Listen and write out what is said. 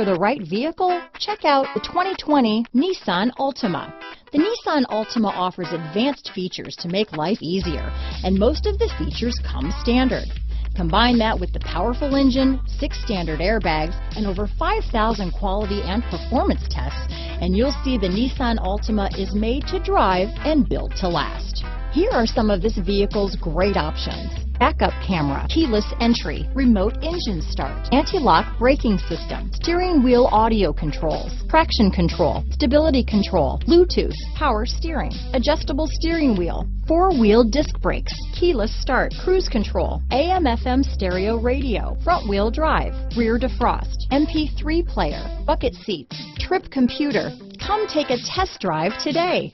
for the right vehicle? Check out the 2020 Nissan Altima. The Nissan Altima offers advanced features to make life easier, and most of the features come standard. Combine that with the powerful engine, 6 standard airbags, and over 5,000 quality and performance tests, and you'll see the Nissan Altima is made to drive and built to last. Here are some of this vehicle's great options: backup camera, keyless entry, remote engine start, anti-lock braking system, steering wheel audio controls, traction control, stability control, Bluetooth, power steering, adjustable steering wheel, 4-wheel disc brakes, keyless start, cruise control, AM/FM stereo radio, front wheel drive, rear defrost, MP3 player, bucket seats, trip computer. Come take a test drive today.